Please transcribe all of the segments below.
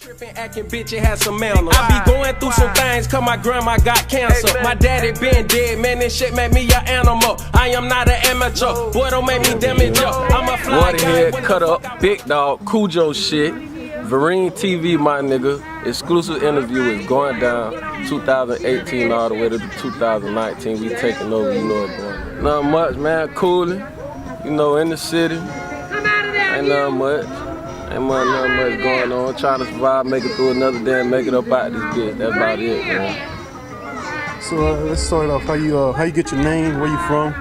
Trippin', acting bitch, it has some manners. I be going through some things, cause my grandma got cancer. My daddy been dead, man, this shit made me an animal. I am not an amateur, boy, don't make me damage up. I'm a fly Waterhead, cut up, big dog, Cujo shit. Vereen TV, my nigga. Exclusive interview is going down 2018 all the way to 2019. We taking over, you know it, boy. Nothing much, man, coolin'. You know, in the city. Ain't nothing much. Ain't nothing much going on. Trying to survive, make it through another day, and make it up out this bitch. That's about it, man. So let's start off. How you get your name? Where you from?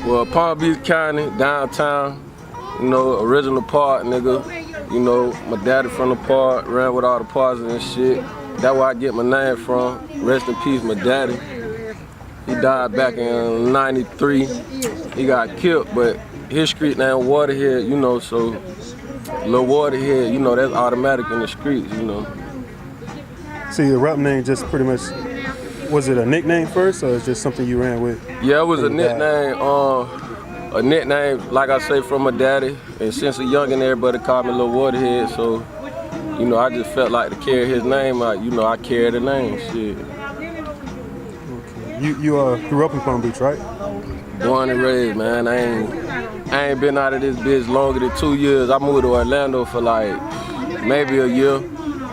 Well, Palm Beach County, downtown. You know, original part, nigga. You know, my daddy from the part, ran with all the parts and shit. That's where I get my name from. Rest in peace, my daddy. He died back in '93. He got killed, but his street name Waterhead, you know, so Lil Waterhead, you know, that's automatic in the streets, you know. So your rap name just pretty much, was it a nickname first, or is just something you ran with? Yeah, it was a nickname. A nickname, like I say, from my daddy. And since a youngin', everybody called me Lil Waterhead, so, you know, I just felt like to carry his name out. You know, I carry the name, shit. Okay. You grew up in Palm Beach, right? Born and raised, man. I ain't been out of this bitch longer than 2 years. I moved to Orlando for like maybe a year,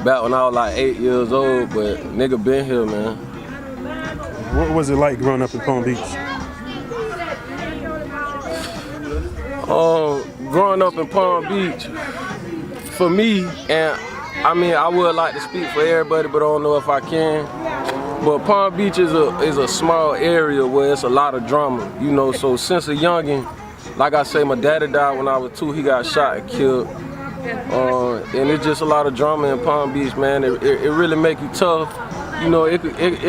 back when I was like 8 years old, but nigga been here, man. What was it like growing up in Palm Beach? Growing up in Palm Beach, for me, and I mean, I would like to speak for everybody, but I don't know if I can. But Palm Beach is a small area where it's a lot of drama, you know. So since a youngin', like I say, my daddy died when I was 2. He got shot and killed, and it's just a lot of drama in Palm Beach, man. It really make you tough. You know, it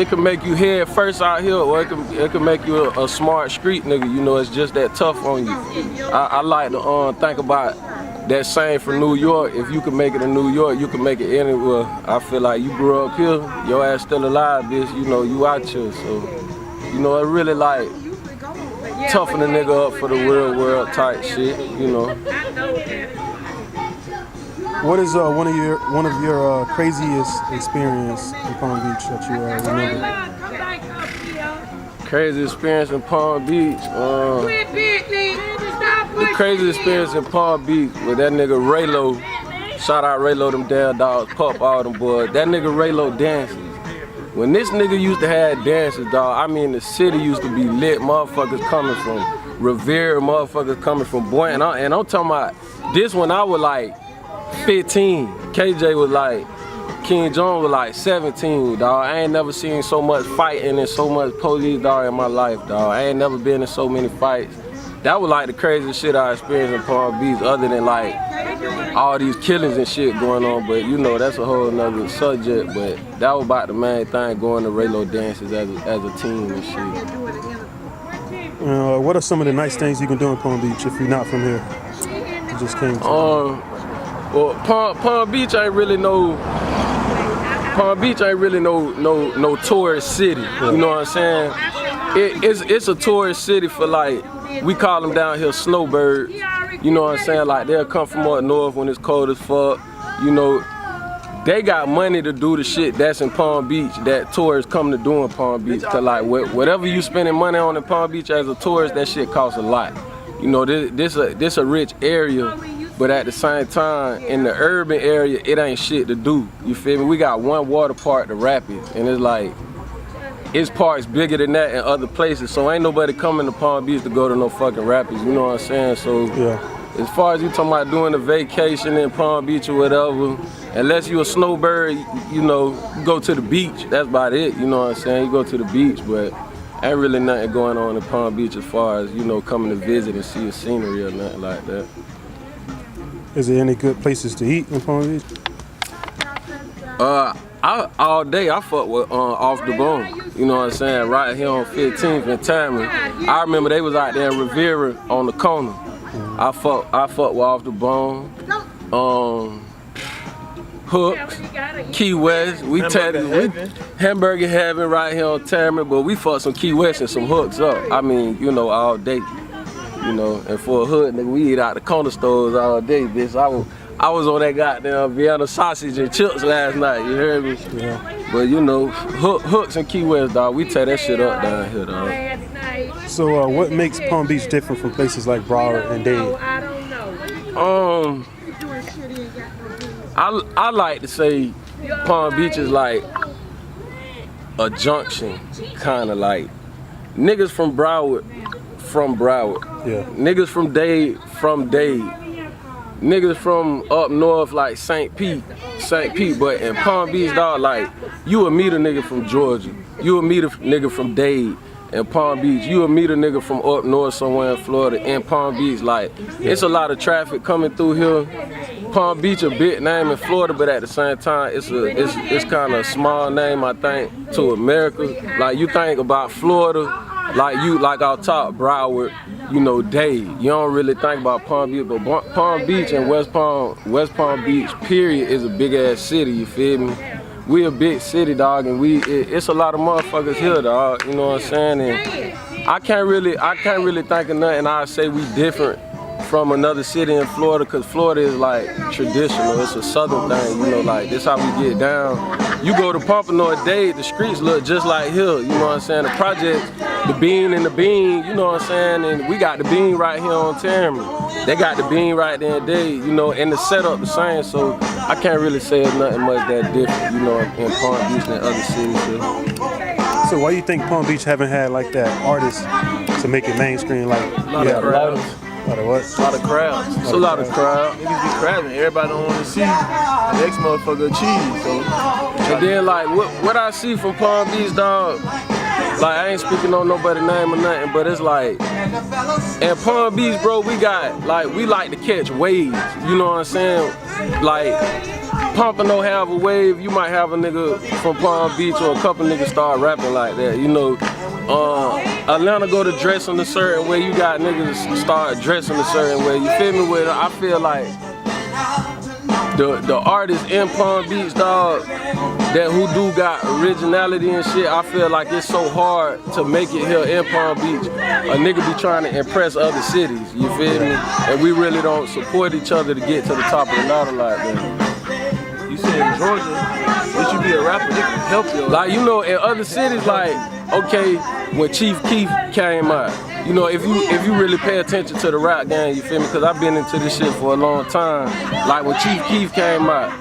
can make you head first out here, or it can make you a smart street nigga. You know, it's just that tough on you. I like to think about that same for New York. If you can make it in New York, you can make it anywhere. I feel like you grew up here, your ass still alive, bitch. You know, you out here, so you know, it really like toughen a nigga up for the real world type shit. You know. What is one of your craziest experience in Palm Beach that you remember? Crazy experience in Palm Beach. The craziest experience in Palm Beach with that nigga Raylo. Shout out Raylo, them damn dogs, Pup, all them boys. That nigga Raylo dances. When this nigga used to have dances, dog, I mean the city used to be lit. Motherfuckers coming from Revere, motherfuckers coming from Boynton. And I'm talking about this when I was like 15. KJ was like, King Jones was like 17, dog. I ain't never seen so much fighting and so much police, dog, in my life, dog. I ain't never been in so many fights. That was like the craziest shit I experienced in Palm Beach, other than like all these killings and shit going on. But you know, that's a whole nother subject. But that was about the main thing, going to Raylo dances as a team and shit. What are some of the nice things you can do in Palm Beach if you're not from here? You just came to well, Palm Beach ain't really no tourist city. You know what I'm saying? It's a tourist city for, like, we call them down here snowbirds. You know what I'm saying? Like, they'll come from up north when it's cold as fuck. You know, they got money to do the shit that's in Palm Beach that tourists come to do in Palm Beach. Cause like whatever you spending money on in Palm Beach as a tourist, that shit costs a lot. You know, this a rich area. But at the same time, in the urban area, it ain't shit to do. You feel me? We got one water park, the Rapids, and it's like, its park's bigger than that in other places. So ain't nobody coming to Palm Beach to go to no fucking Rapids, you know what I'm saying? So yeah. As far as you talking about doing a vacation in Palm Beach or whatever, unless you a snowbird, you know, go to the beach, that's about it, you know what I'm saying? You go to the beach, but ain't really nothing going on in Palm Beach as far as, you know, coming to visit and see the scenery or nothing like that. Is there any good places to eat in Palm Beach? All day I fuck with Off the Bone. You know what I'm saying? Right here on 15th and Tamron. I remember they was out there in Rivera on the corner. I fuck with Off the Bone. Hooks, Key West. We Hamburger Heaven right here on Tamron, but we fuck some Key West and some Hooks up. I mean, you know, all day. You know, and for a hood nigga, we eat out the corner stores all day, bitch. I was on that goddamn Vienna sausage and chips last night, you heard me? Yeah. But you know, hooks in Key West, dog, we tear that shit up down here, dog. So what makes Palm Beach different from places like Broward and Dade? I like to say Palm Beach is like a junction, kind of like niggas from Broward, Yeah. niggas from Dade, niggas from up north like St. Pete, but in Palm Beach, dog, like you will meet a nigga from Georgia, you will meet a nigga from Dade. In Palm Beach, you will meet a nigga from up north somewhere in Florida. In Palm Beach, like it's a lot of traffic coming through here. Palm Beach a big name in Florida, but at the same time, it's kind of a small name, I think, to America. Like you think about Florida, like our top Broward, you know, Dade. You don't really think about Palm Beach, but Palm Beach and West Palm Beach, period, is a big ass city. You feel me? We a big city, dog, and it's a lot of motherfuckers here, dog. You know what I'm saying? And I can't really think of nothing. I say we different from another city in Florida, cause Florida is like traditional. It's a southern thing, you know, like this how we get down. You go to Pompano Dade, the streets look just like here. You know what I'm saying? The projects, the Bean and the Bean, you know what I'm saying? And we got the Bean right here on Terry. They got the Bean right there in Dade, you know, and the setup the same. So I can't really say it's nothing much that different, you know, in Palm Beach than other cities here. So why do you think Palm Beach haven't had like that artist to make it mainstream? Like A lot of crowds. A lot of what? A lot of crowds. It's a lot of crowds. Niggas be crabbing. Everybody don't want to see the next motherfucker achieve. So, and then like what I see from Palm Beach, dog, like I ain't speaking on nobody's name or nothing, but it's like in Palm Beach, bro, we like to catch waves. You know what I'm saying? Like Pompano have a wave, you might have a nigga from Palm Beach or a couple niggas start rapping like that. You know, Atlanta go to dressing a certain way, you got niggas start dressing a certain way. You feel me? With I feel like the artists in Palm Beach, dog, that who do got originality and shit, I feel like it's so hard to make it here in Palm Beach. A nigga be trying to impress other cities, you feel me? And we really don't support each other to get to the top of the ladder like that. you say in Georgia, you should be a rapper. They can help you. Like, you know, in other cities, like, okay, when Chief Keef came out, you know, if you really pay attention to the rap game, you feel me? Because I've been into this shit for a long time. Like when Chief Keef came out,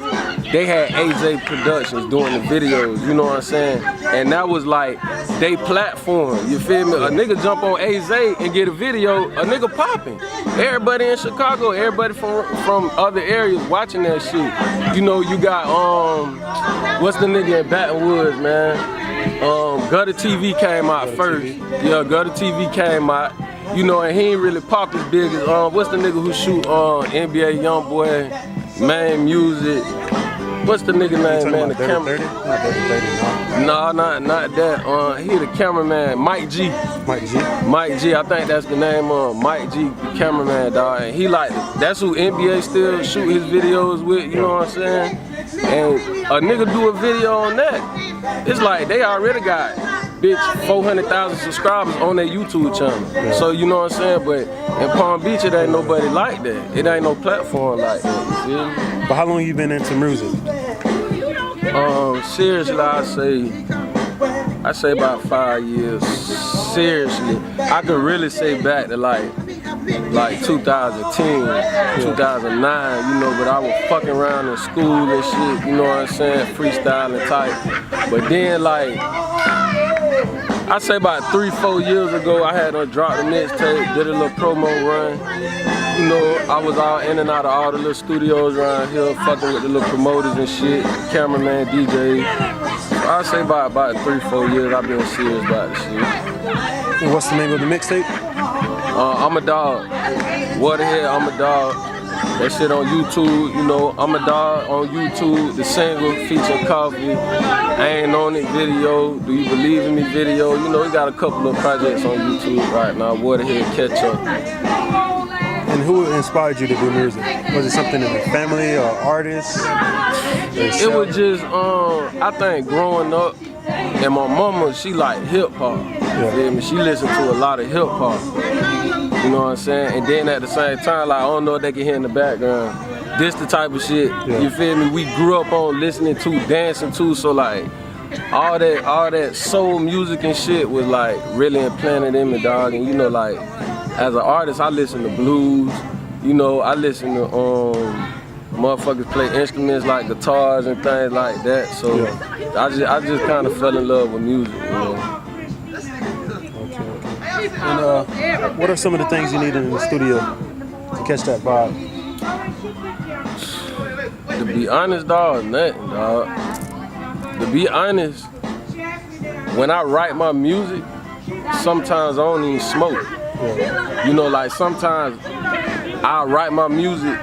they had AJ Productions doing the videos, you know what I'm saying? And that was like they platform, you feel me? A nigga jump on AJ and get a video, a nigga popping. Everybody in Chicago, everybody from other areas watching that shit. You know, you got what's the nigga in Baton Woods, man? Gutter TV came out first. Yeah, Gutter TV came out. You know, and he ain't really popped as big as what's the nigga who shoot NBA YoungBoy, Man Music. What's the nigga name, man? The camera. Nah, not that. He the cameraman, Mike G. Mike G, I think that's the name of Mike G, the cameraman, dog. And he like, that's who NBA still shoot his videos with, you know what I'm saying? And a nigga do a video on that, it's like they already got, bitch, 400,000 subscribers on their YouTube channel. Yeah. So you know what I'm saying? But in Palm Beach, it ain't nobody like that. It ain't no platform like that, you feel me? But how long you been into music? Seriously, I say about 5 years. Seriously, I could really say back to like 2010, 2009, you know, but I was fucking around in school and shit, you know what I'm saying, freestyling type. But then like, I say about 3-4 years ago, I had dropped a mixtape, did a little promo run. You know, I was all in and out of all the little studios around here, fucking with the little promoters and shit, cameraman, DJ. So I say about 3-4 years I've been serious about this shit. And what's the name of the mixtape? I'm a Dog. Waterhead, I'm a Dog. That shit on YouTube, you know, I'm a Dog on YouTube. The single featuring Coffee. I ain't on it video. Do you believe in me video? You know, we got a couple of projects on YouTube right now. Waterhead, Catch Up. And who inspired you to do music? Was it something in the family or artists? It was just, I think growing up, and my mama, she like hip hop. You feel me? She listened to a lot of hip hop. You know what I'm saying? And then at the same time, like I don't know if they can hear in the background. this the type of shit, you feel me, we grew up on listening to, dancing to, so like, all that soul music and shit was like really implanted in me, dog. And you know, like, as an artist, I listen to blues, you know, I listen to, motherfuckers play instruments like guitars and things like that, so I just kind of fell in love with music, you know. And what are some of the things you need in the studio to catch that vibe? To be honest, dog, nothing, dog. To be honest, when I write my music, sometimes I don't even smoke. You know, like sometimes I write my music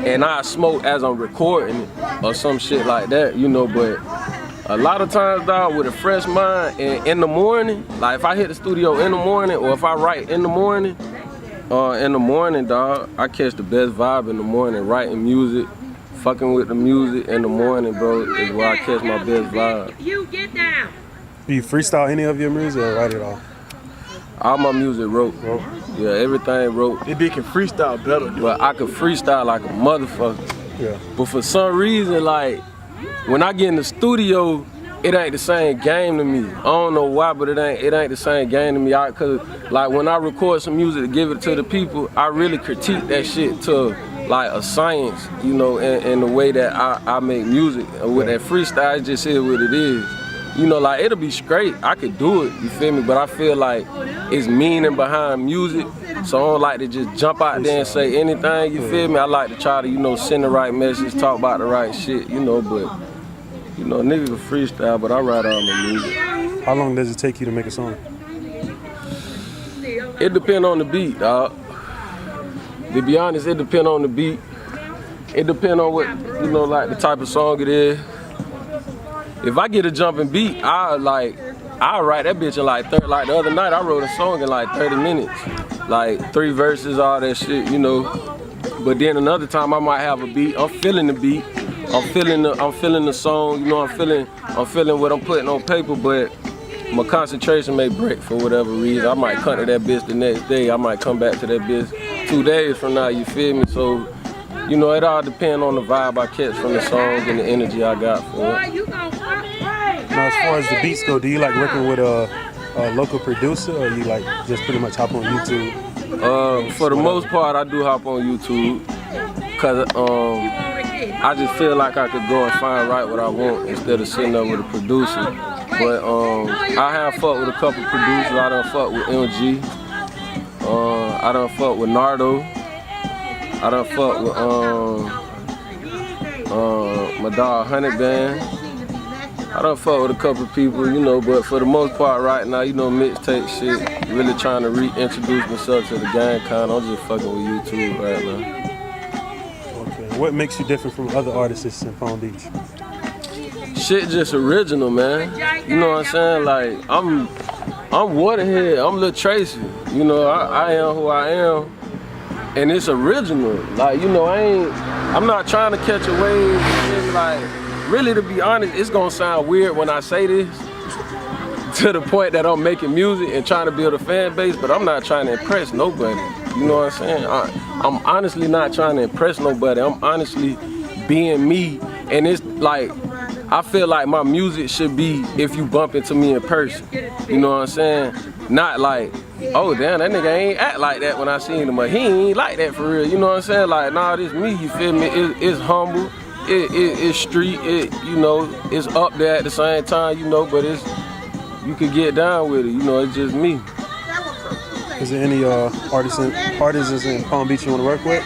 and I smoke as I'm recording it or some shit like that, you know, but a lot of times, dog, with a fresh mind and in the morning, like if I hit the studio in the morning or if I write in the morning, dog, I catch the best vibe in the morning, writing music, fucking with the music in the morning, bro, is where I catch my best vibe. You get down. Do you freestyle any of your music or write it all? All my music wrote. Yeah, everything wrote. They can freestyle better. But I could freestyle like a motherfucker. Yeah. But for some reason, like, when I get in the studio, it ain't the same game to me. I don't know why, but it ain't the same game to me. Cause like when I record some music to give it to the people, I really critique that shit to like a science, you know, in the way that I make music. And with that freestyle, it just is what it is. You know, like it'll be straight, I could do it, you feel me? But I feel like it's meaning behind music, so I don't like to just jump out there and say anything, you feel me? I like to try to, you know, send the right message, talk about the right shit, you know, but, you know, niggas can freestyle, but I write all my music. How long does it take you to make a song? It depends on the beat, dog. To be honest, it depends on the beat. It depends on what, you know, like the type of song it is. If I get a jumping beat, I'll write that bitch in like the other night I wrote a song in like 30 minutes. Like 3 verses, all that shit, you know. But then another time I might have a beat, I'm feeling the beat, I'm feeling the song, you know, I'm feeling what I'm putting on paper, but my concentration may break for whatever reason. I might come to that bitch the next day, I might come back to that bitch 2 days from now, you feel me? So, you know, it all depends on the vibe I catch from the song and the energy I got for it. Now, as far as the beats go, do you like working with a local producer, or you like just pretty much hop on YouTube? For the most part, I do hop on YouTube, cause I just feel like I could go and write what I want instead of sitting up with a producer. But I have fucked with a couple producers. I done fucked with MG. I done fucked with Nardo. I done fucked with my dog Honey Band. I done fucked with a couple people, you know, but for the most part right now, you know, mixtape shit, really trying to reintroduce myself to the game kind. I'm just fucking with YouTube right now. Okay. What makes you different from other artists in Palm Beach? Shit just original, man. You know what I'm saying? Like, I'm Waterhead, I'm Lil Tracy. You know, I am who I am. And it's original. Like, you know, I'm not trying to catch a wave. Like, really, to be honest, it's gonna sound weird when I say this, to the point that I'm making music and trying to build a fan base, but I'm not trying to impress nobody. You know what I'm saying? I'm honestly not trying to impress nobody. I'm honestly being me. And it's like, I feel like my music should be if you bump into me in person. You know what I'm saying? Not like, oh damn, that nigga ain't act like that when I seen him, but he ain't like that for real. You know what I'm saying? Like, nah, this me, you feel me? It's humble. It's street, you know, it's up there at the same time, you know, but you can get down with it, you know, it's just me. Is there any artists in Palm Beach you want to work with?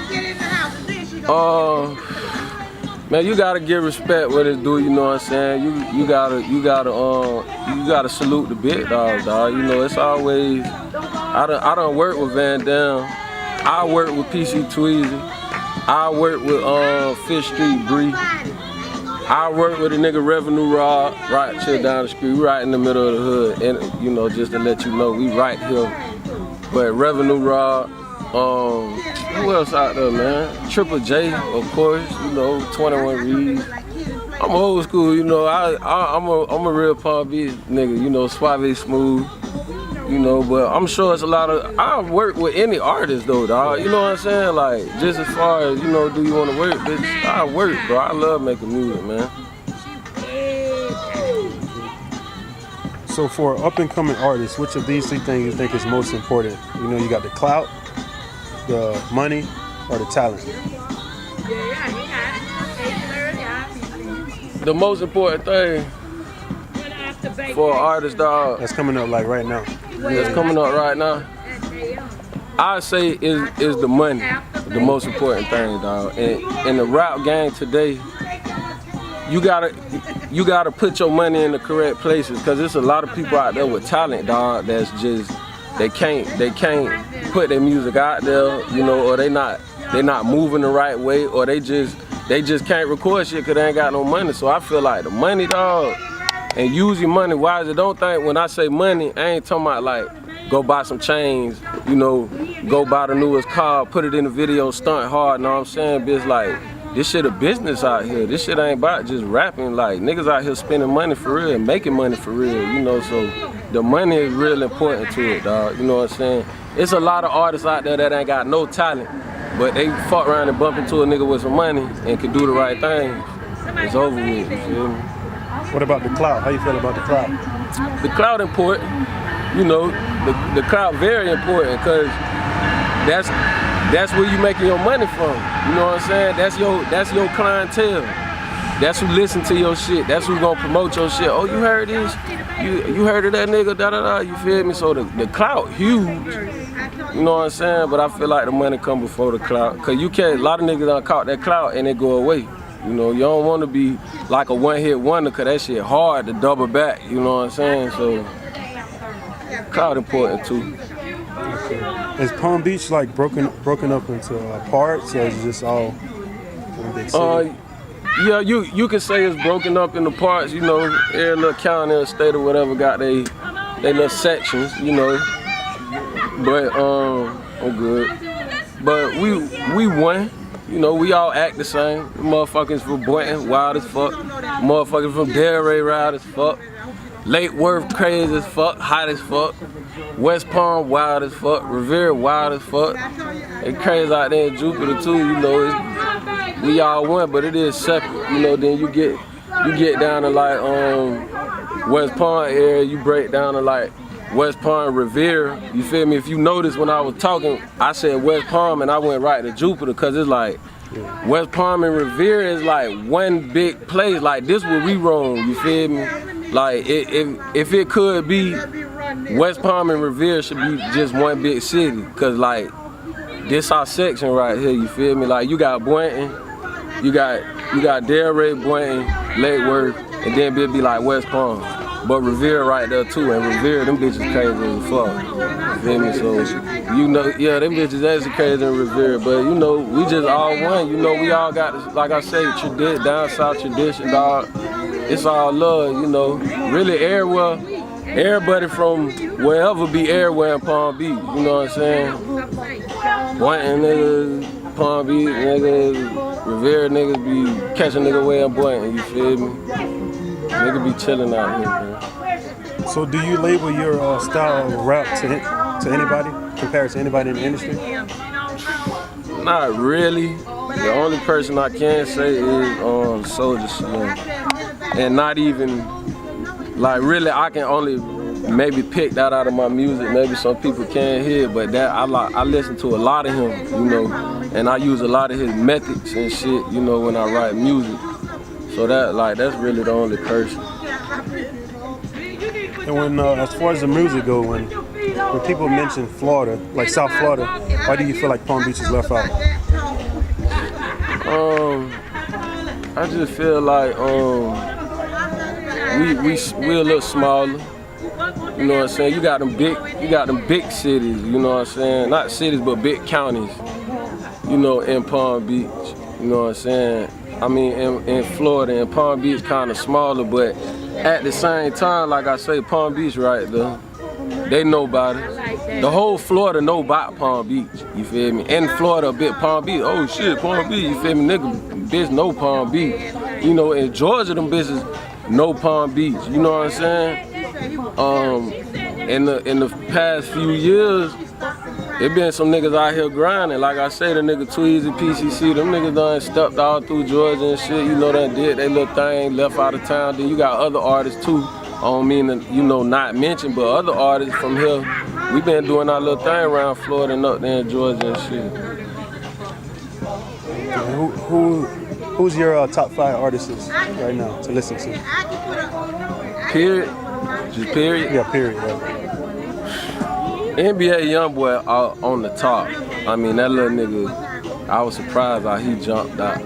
Man, you gotta give respect what it do, you know what I'm saying? You gotta salute the big dogs, dog. You know, it's always, I done work with Van Dam, I work with PC Tweezy, I work with Fish Street Bree. I work with a nigga Revenue Rod, right chill down the street, right in the middle of the hood. And you know, just to let you know, we right here. But Revenue Rod, who else out there, man? Triple J, of course, you know, 21 Reeds. I'm old school, you know, I'm a real Palm Beach nigga, you know, Suave Smooth. You you know, but I'm sure it's a lot of, I work with any artist though, dog, you know what I'm saying? Like, just as far as, you know, do you want to work, bitch, I work, bro. I love making music, man. So for up-and-coming artists, which of these three things you think is most important? You know, you got the clout, the money, or the talent? The most important thing for an artist, dog, That's coming up like right now. that's coming up right now, I say is the money, the most important thing, dog. And in the rap game today, you gotta put your money in the correct places, because there's a lot of people out there with talent, dog, that's just they can't put their music out there, you know, or they not moving the right way, or they just can't record shit because they ain't got no money. So I feel like the money, dog, and use your money wisely. Don't think when I say money, I ain't talking about like go buy some chains, you know, go buy the newest car, put it in the video, stunt hard, know what I'm saying? Bitch, like, this shit a business out here. This shit ain't about just rapping. Like, niggas out here spending money for real, making money for real, you know, so the money is real important to it, dog, you know what I'm saying? It's a lot of artists out there that ain't got no talent, but they fuck around and bump into a nigga with some money and can do the right thing. It's over with, you feel me? What about the clout? How you feel about the clout? The clout important, you know, the clout very important, because that's where you making your money from. You know what I'm saying? That's your clientele. That's who listen to your shit. That's who gonna promote your shit. Oh, you heard this? You heard of that nigga? Da da da. You feel me? So the clout huge. You know what I'm saying? But I feel like the money come before the clout. Cause you can't. A lot of niggas done caught that clout and they go away. You know, you don't want to be like a one-hit wonder, cause that shit hard to double back. You know what I'm saying? So clout important too. Is Palm Beach like broken up into parts, or is it just all one big city? Yeah, you can say it's broken up into parts. You know, every little county or state or whatever got they little sections. You know, but I'm good. But we won. You know, we all act the same. Motherfuckers from Boynton, wild as fuck. Motherfuckers from Delray, wild as fuck. Lake Worth, crazy as fuck, hot as fuck. West Palm, wild as fuck. Revere, wild as fuck. It's crazy out there in Jupiter too. You know, we all one, but it is separate. You know, then you get down to like West Palm area. You break down to like West Palm, Revere. You feel me? If you notice when I was talking, I said West Palm and I went right to Jupiter, because it's like West Palm and Revere is like one big place. Like, this where we roam, you feel me? Like, if it could be, West Palm and Revere should be just one big city, because like this our section right here, you feel me? Like, you got Boynton, you got Delray, Boynton, Lake Worth, and then it'll be like West Palm. But Revere right there too, and Revere, them bitches crazy as fuck. You feel me? So, you know, yeah, them bitches actually crazy in Revere, but you know, we just all one. You know, we all got this, like I say, down south tradition, dog. It's all love, you know. Really everywhere, everybody from wherever be everywhere in Palm Beach, you know what I'm saying? Boynton niggas, Palm Beach niggas, Revere niggas be catching nigga way in Boynton, you feel me? Nigga be chilling out here, man. So do you label your style of rap to anybody, compared to anybody in the industry? Not really. The only person I can say is Soulja Slim. And not even, like, really I can only maybe pick that out of my music. Maybe some people can't hear, but that I listen to a lot of him, you know, and I use a lot of his methods and shit, you know, when I write music. So that's really the only person. And when, as far as the music go, when people mention Florida, like South Florida, why do you feel like Palm Beach is left out? I just feel like we a little smaller. You know what I'm saying? You got them big cities. You know what I'm saying? Not cities, but big counties. You know, in Palm Beach. You know what I'm saying? I mean, in Florida, and Palm Beach kind of smaller, but at the same time, like I say, Palm Beach right there, they know about it. The whole Florida know about Palm Beach, you feel me? And Florida a bit Palm Beach, oh shit, Palm Beach, you feel me? Nigga, bitch know Palm Beach. You know, in Georgia, them bitches know Palm Beach, you know what I'm saying? in the past few years, it been some niggas out here grinding. Like I say, the nigga Tweezy, PCC, them niggas done stepped all through Georgia and shit. You know, done did they little thing, left out of town. Then you got other artists too. I don't mean to, you know, not mention, but other artists from here, we been doing our little thing around Florida and up there in Georgia and shit. Who's your top 5 artists right now to listen to? Period? Just period? Yeah, period. Yeah. NBA Youngboy on the top. I mean, that little nigga, I was surprised how he jumped out.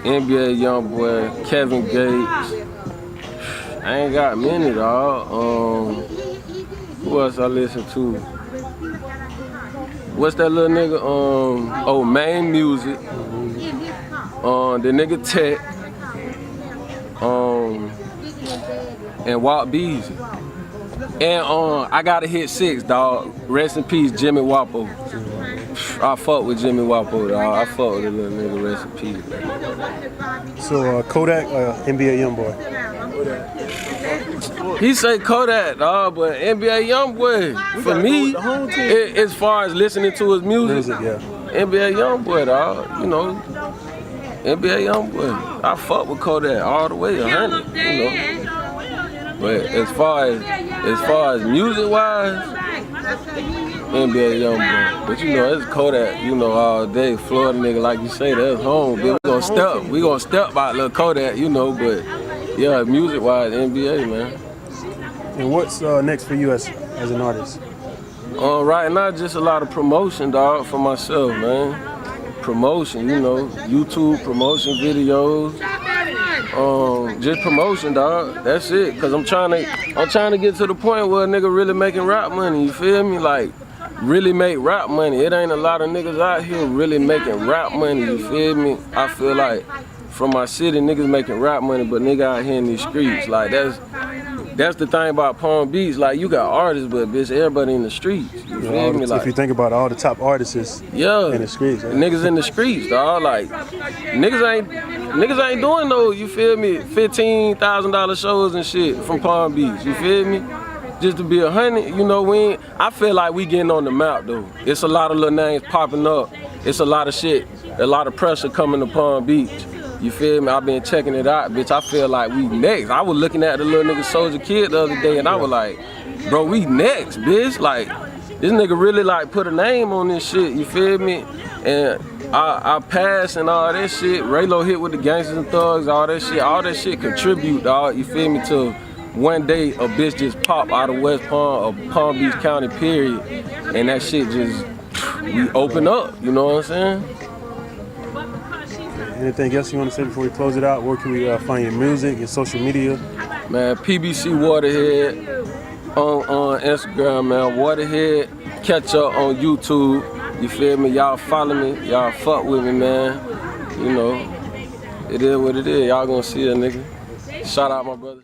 NBA Youngboy, Kevin Gates. I ain't got many, dawg. Who else I listen to? What's that little nigga? Main Music. The nigga Tech. And Walt Beezy. And I gotta hit 6, dawg. Rest in peace, Jimmy Wapo. I fuck with Jimmy Wapo, dawg. I fuck with the little nigga. Rest in peace, man. So Kodak, NBA Youngboy. He say Kodak, dawg, but NBA Youngboy, for me, as far as listening to his music, Yeah. NBA Youngboy, dawg. You know, NBA Youngboy. I fuck with Kodak all the way, 100. You know. But as far as music wise, NBA Youngboy. But you know, it's Kodak, you know, all day. Florida nigga, like you say, that's home. Bitch. We gonna step by little Kodak, you know, but yeah, music wise, NBA, man. And what's next for you as an artist? Right now, just a lot of promotion, dog, for myself, man. Promotion, you know, YouTube promotion videos. Just promotion, dog. That's it. Cause I'm trying to get to the point where a nigga really making rap money. You feel me? Like, really make rap money. It ain't a lot of niggas out here really making rap money. You feel me? I feel like from my city, niggas making rap money, but nigga out here in these streets, like that's the thing about Palm Beach. Like, you got artists, but bitch, everybody in the streets. You feel me? Like, if you think about all the top artists in the streets. Yeah. Niggas in the streets, dog. Like, niggas ain't doing no, you feel me, $15,000 shows and shit from Palm Beach. You feel me? Just to be 100, you know, I feel like we getting on the map though. It's a lot of little names popping up. It's a lot of shit, a lot of pressure coming to Palm Beach. You feel me? I've been checking it out, bitch. I feel like we next. I was looking at the little nigga Soldier Kid the other day and I was like, bro, we next, bitch. Like, this nigga really like put a name on this shit, you feel me? And I passed and all that shit. Raylo hit with the Gangsters and Thugs, all that shit contribute, dog, you feel me, to one day a bitch just pop out of West Palm or Palm Beach County, period. And that shit just, we open up, you know what I'm saying? Anything else you want to say before we close it out? Where can we find your music, your social media? Man, PBC Waterhead on Instagram, man. Waterhead, catch up on YouTube. You feel me? Y'all follow me. Y'all fuck with me, man. You know, it is what it is. Y'all gonna see a nigga. Shout out my brothers.